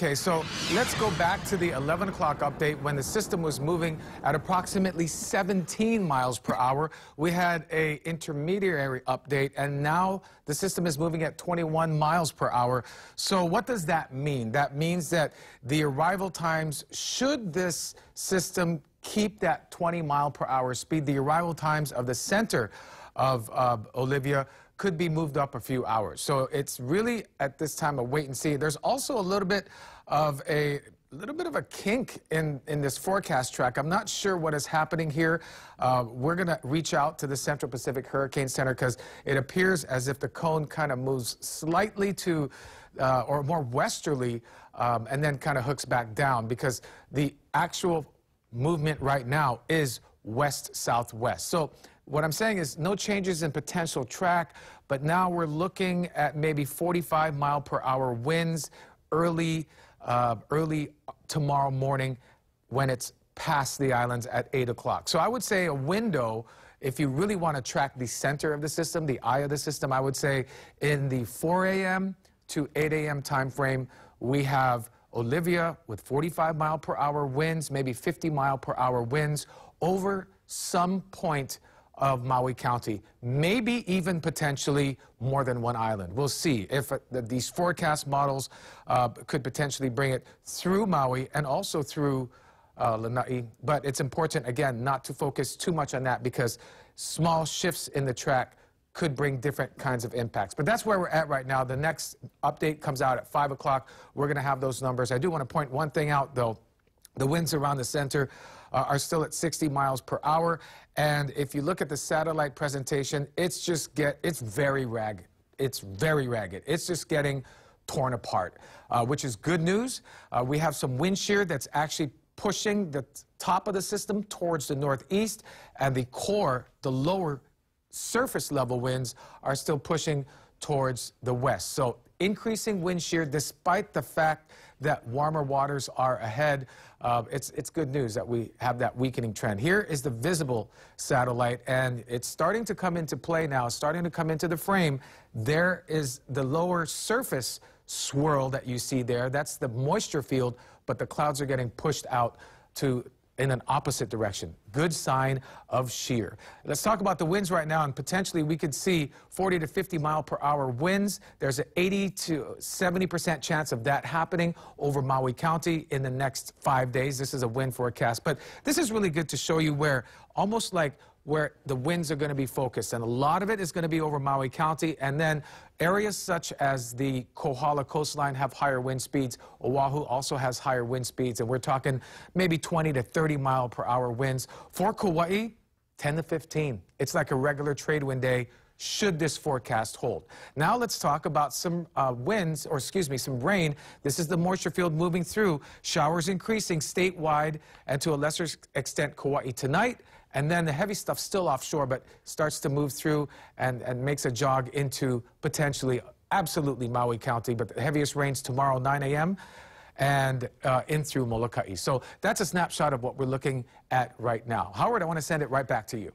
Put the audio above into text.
Okay, so let's go back to the 11 o'clock update when the system was moving at approximately 17 miles per hour. We had a intermediary update, and now the system is moving at 21 miles per hour. So what does that mean? That means that the arrival times, should this system keep that 20 mile per hour speed, the arrival times of the center of Olivia could be moved up a few hours. So it's really at this time a wait and see. There's also a little bit of a kink in this forecast track. I'm not sure what is happening here. We're going to reach out to the Central Pacific Hurricane Center because it appears as if the cone kind of moves slightly to or more westerly and then kind of hooks back down, because the actual movement right now is west-southwest. So what I'm saying is no changes in potential track, but now we're looking at maybe 45 mile per hour winds early tomorrow morning when it's past the islands at 8 o'clock. So I would say a window, if you really want to track the center of the system, the eye of the system, I would say in the 4 a.m. to 8 a.m. time frame, we have Olivia with 45 mile per hour winds, maybe 50 mile per hour winds over some point of Maui County, maybe even potentially more than one island. We'll see if these forecast models could potentially bring it through Maui and also through Lanai. But it's important, again, not to focus too much on that, because small shifts in the track could bring different kinds of impacts. But that's where we're at right now. The next update comes out at 5 o'clock. We're going to have those numbers. I do want to point one thing out, though. The winds around the center are still at 60 miles per hour. And if you look at the satellite presentation, it's very ragged. It's very ragged. It's just getting torn apart, which is good news. We have some wind shear that's actually pushing the top of the system towards the northeast, and the core, the lower surface level winds, are still pushing towards the west. So increasing wind shear despite the fact that warmer waters are ahead. It's good news that we have that weakening trend. Here is the visible satellite, and it's starting to come into play now, starting to come into the frame. There is the lower surface swirl that you see there. That's the moisture field, but the clouds are getting pushed out in an opposite direction. Good sign of shear. Let's talk about the winds right now, and potentially we could see 40 to 50 mile per hour winds. There's an 80 to 70% chance of that happening over Maui County in the next 5 days. This is a wind forecast, but this is really good to show you where, almost like where the winds are going to be focused, and a lot of it is going to be over Maui County, and then areas such as the Kohala coastline have higher wind speeds. Oahu also has higher wind speeds, and we're talking maybe 20 to 30 mile per hour winds. For Kauai, 10 to 15. It's like a regular trade wind day should this forecast hold. Now let's talk about some winds, or excuse me, some rain. This is the moisture field moving through. Showers increasing statewide and to a lesser extent Kauai tonight. And then the heavy stuff still offshore, but starts to move through and makes a jog into potentially absolutely Maui County. But the heaviest rains tomorrow, 9 a.m. and in through Molokai. So that's a snapshot of what we're looking at right now. Howard, I want to send it right back to you.